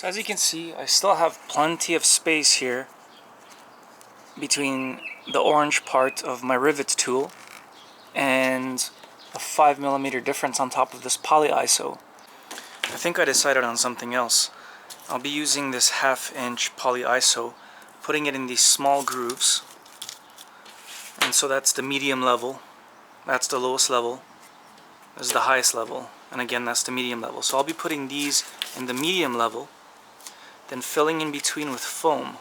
So as you can see, I still have plenty of space here between the orange part of my rivet tool and a 5mm difference on top of this polyiso. I think I decided on something else. I'll be using this 1/2 inch polyiso, putting it in these small grooves. And so that's the medium level, that's the lowest level, this is the highest level, and again that's the medium level. So I'll be putting these in the medium level, then filling in between with foam.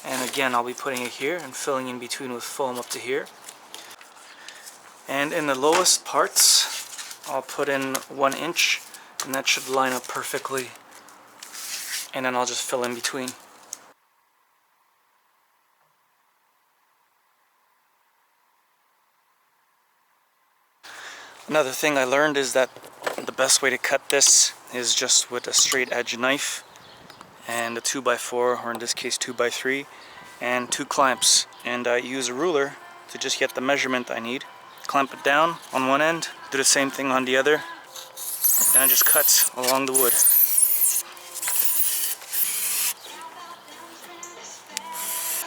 And again I'll be putting it here and filling in between with foam up to here. And in the lowest parts I'll put in 1 inch, and that should line up perfectly. And then I'll just fill in between. Another thing I learned is that the best way to cut this is just with a straight edge knife and a 2x4, or in this case 2x3, and 2 clamps. And I use a ruler to just get the measurement I need. Clamp it down on one end, do the same thing on the other, then I just cut along the wood.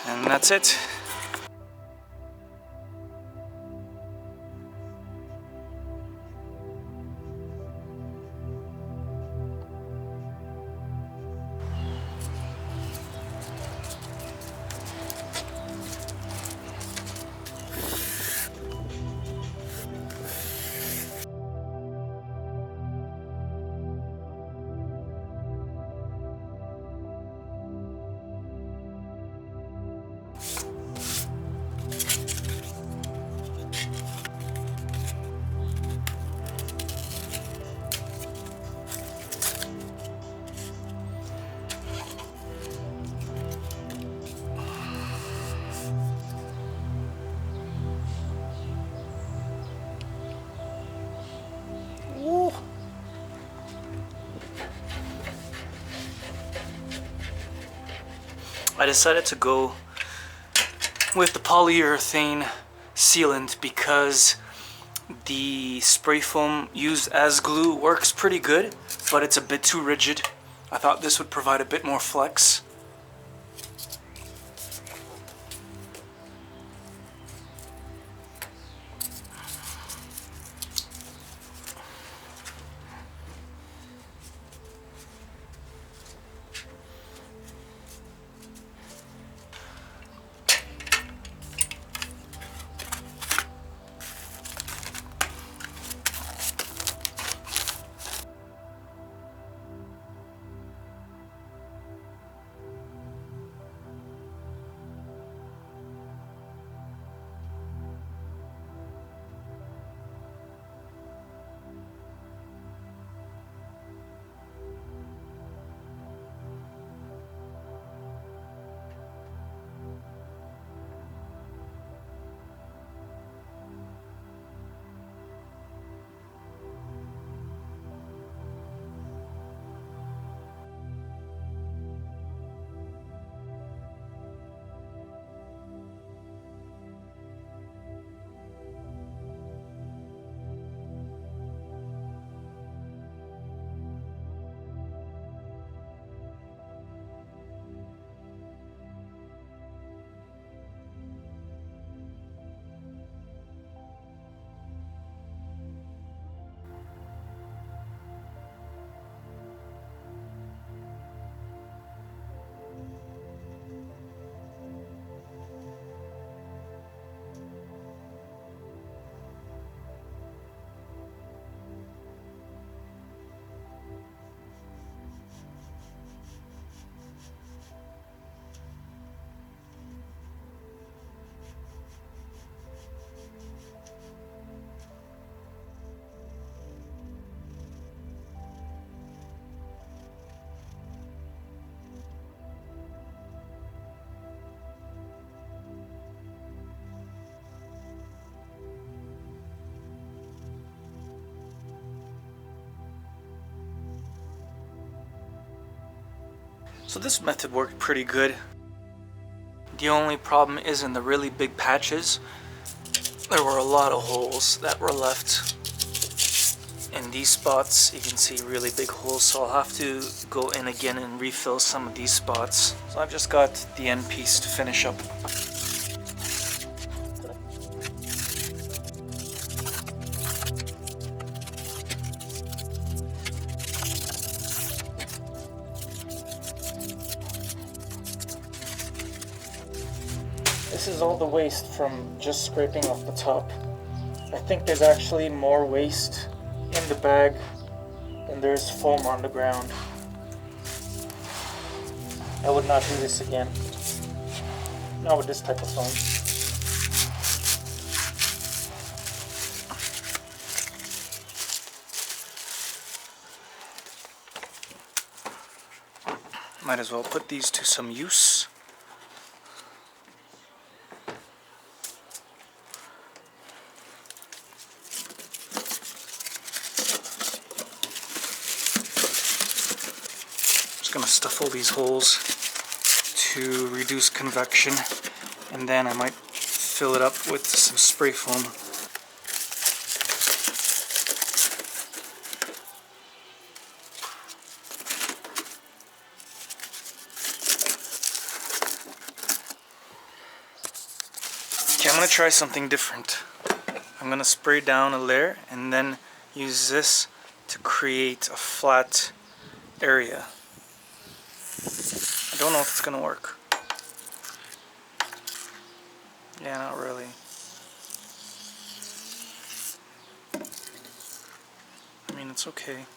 And that's it. I decided to go with the polyurethane sealant because the spray foam used as glue works pretty good, but it's a bit too rigid. I thought this would provide a bit more flex. So this method worked pretty good. The only problem is in the really big patches, there were a lot of holes that were left. In these spots, you can see really big holes, so I'll have to go in again and refill some of these spots. So I've just got the end piece to finish up. This is all the waste from just scraping off the top. I think there's actually more waste in the bag than there's foam on the ground. I would not do this again. Not with this type of foam. Might as well put these to some use. Just gonna stuff all these holes to reduce convection, and then I might fill it up with some spray foam. Okay, I'm gonna try something different. I'm gonna spray down a layer and then use this to create a flat area. I don't know if it's gonna work. Yeah, not really. I mean, it's okay.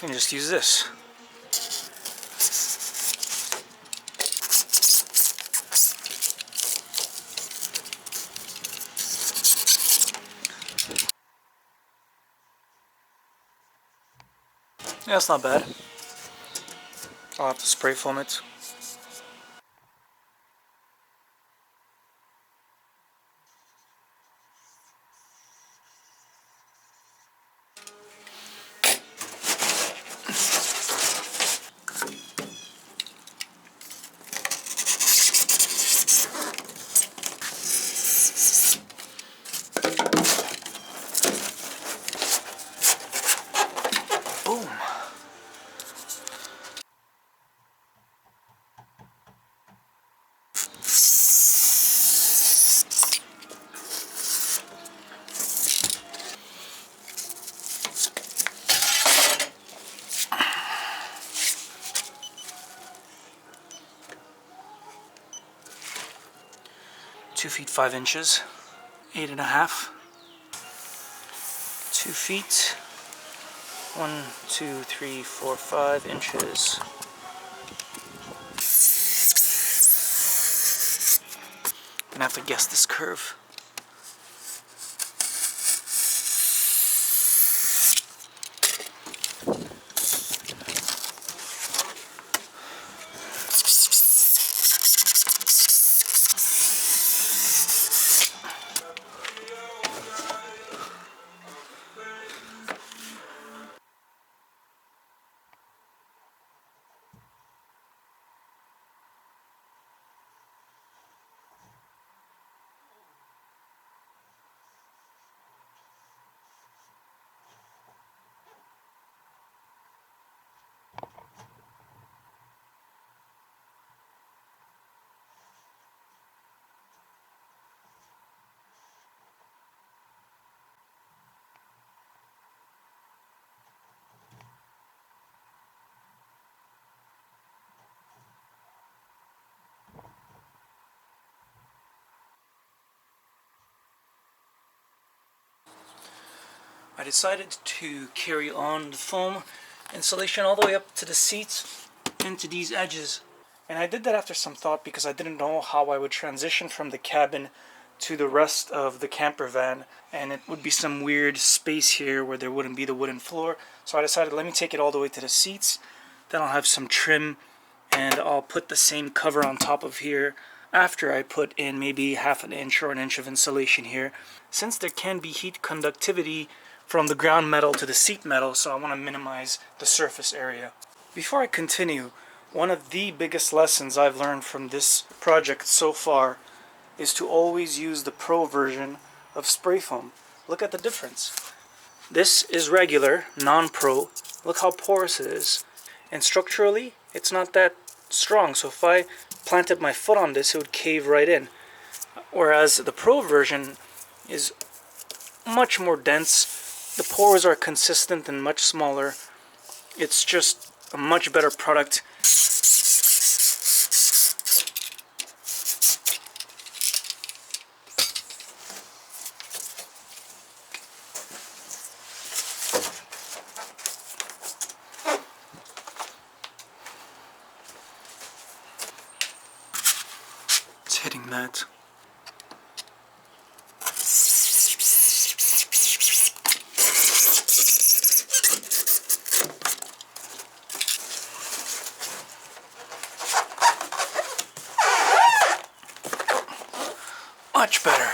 You can just use this. Yeah, it's not bad. I'll have to spray foam it. Boom. Two feet 5 inches, 8.5. 2 feet, 1, 2, 3, 4, 5 inches. I'm gonna have to guess this curve. I decided to carry on the foam insulation all the way up to the seats and to these edges. And I did that after some thought because I didn't know how I would transition from the cabin to the rest of the camper van, and it would be some weird space here where there wouldn't be the wooden floor. So I decided, let me take it all the way to the seats, then I'll have some trim, and I'll put the same cover on top of here after I put in maybe half an inch or an inch of insulation here, since there can be heat conductivity from the ground metal to the seat metal, so I want to minimize the surface area. Before I continue, one of the biggest lessons I've learned from this project so far is to always use the Pro version of spray foam. Look at the difference. This is regular, non-Pro. Look how porous it is. And structurally, it's not that strong, so if I planted my foot on this, it would cave right in. Whereas the Pro version is much more dense. The pores are consistent and much smaller. It's just a much better product. It's hitting that. Much better.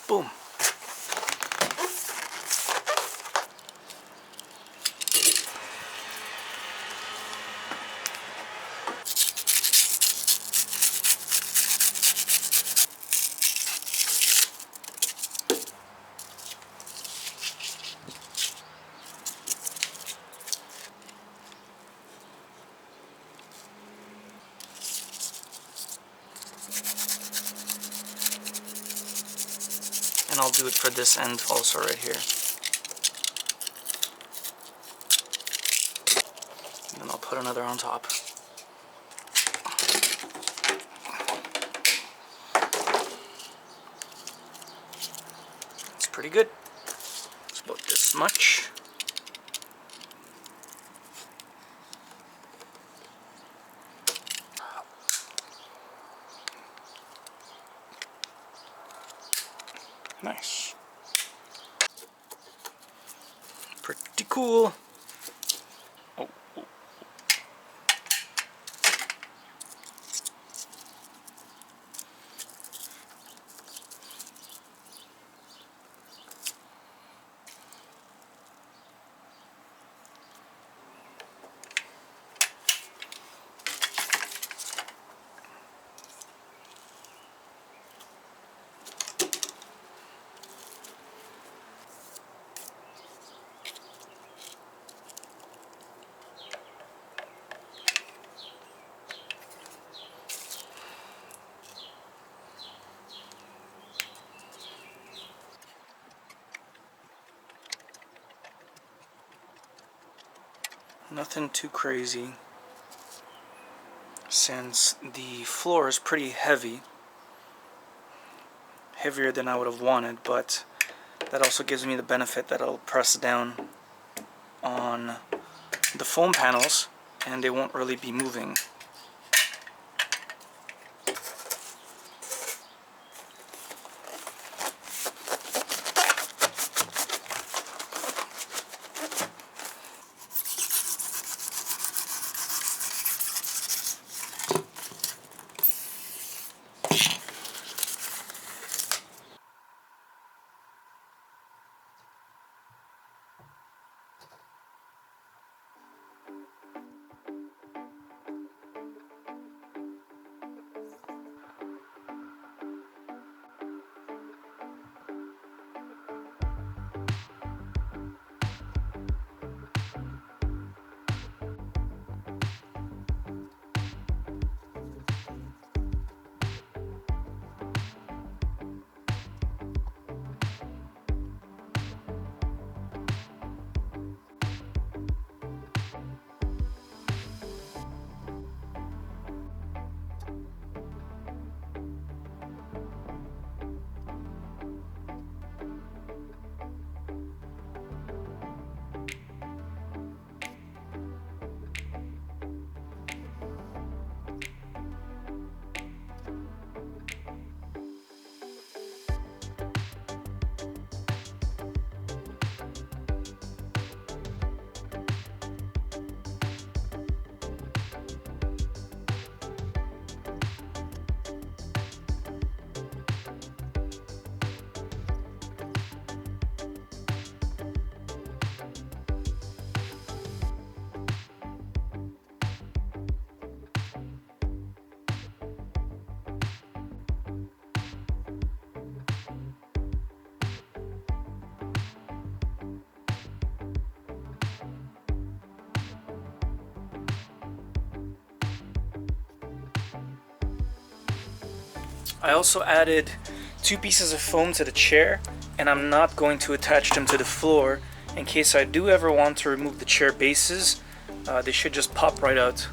Boom. And I'll do it for this end also right here. And then I'll put another on top. It's pretty good. It's about this much. Nice. Pretty cool. Oh. Nothing too crazy, since the floor is pretty heavy, heavier than I would have wanted, but that also gives me the benefit that it'll press down on the foam panels and they won't really be moving. I also added 2 pieces of foam to the chair, and I'm not going to attach them to the floor. In case I do ever want to remove the chair bases, they should just pop right out.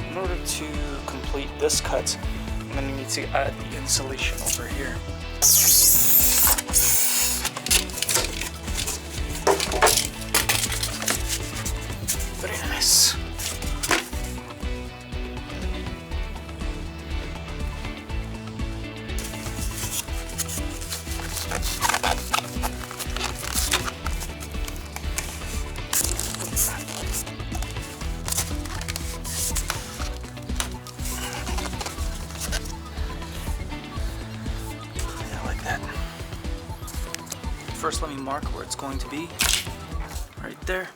In order to complete this cut, I'm going to need to add the insulation over here. Very nice. First, let me mark where it's going to be. Right there.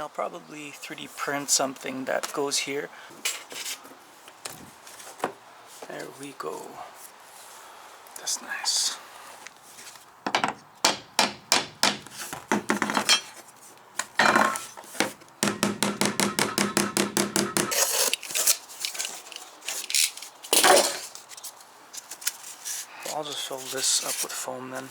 I'll probably 3D print something that goes here. There we go. That's nice. I'll just fill this up with foam then.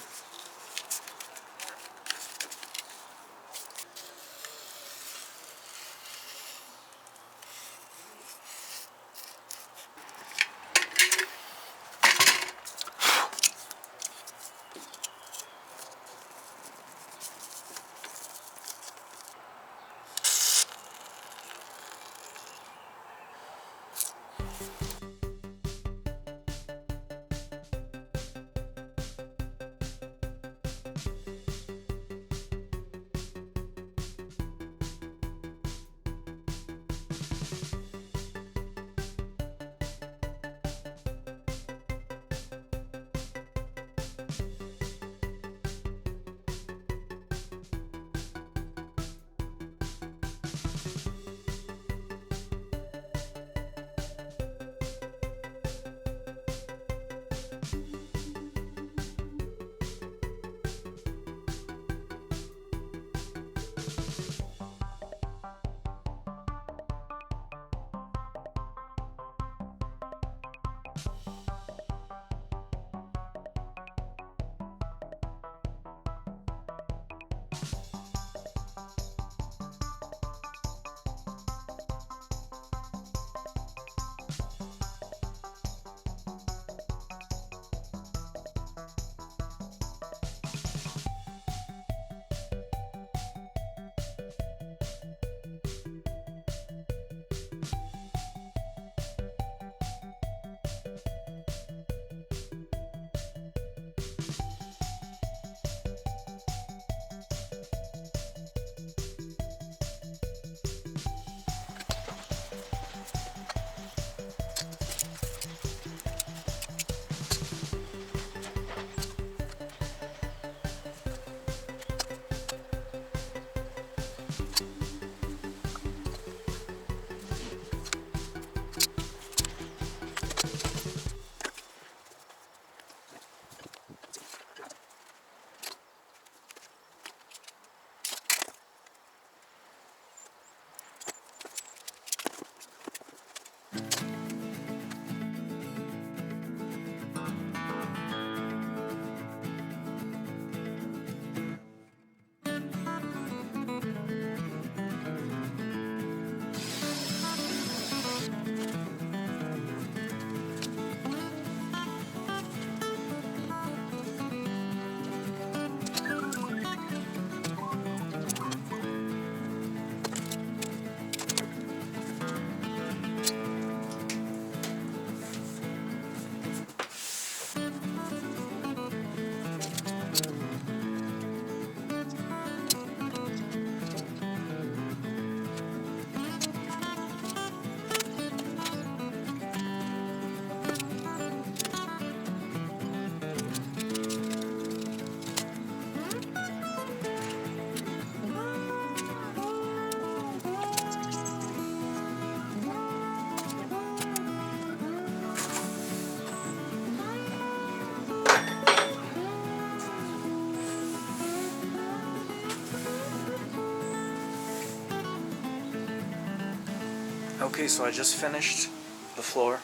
Okay, so I just finished the floor.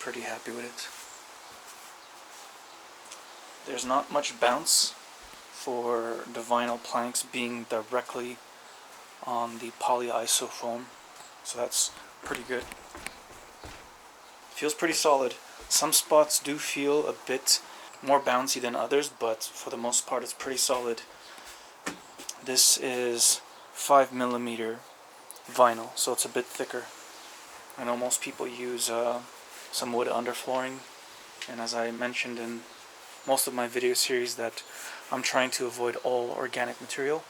Pretty happy with it. There's not much bounce for the vinyl planks being directly on the polyiso foam, so that's pretty good. Feels pretty solid. Some spots do feel a bit more bouncy than others, but for the most part it's pretty solid. This is 5mm vinyl, so it's a bit thicker. I know most people use some wood underflooring, and as I mentioned in most of my video series that I'm trying to avoid all organic material.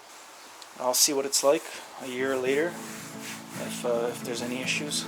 I'll see what it's like a year later if there's any issues.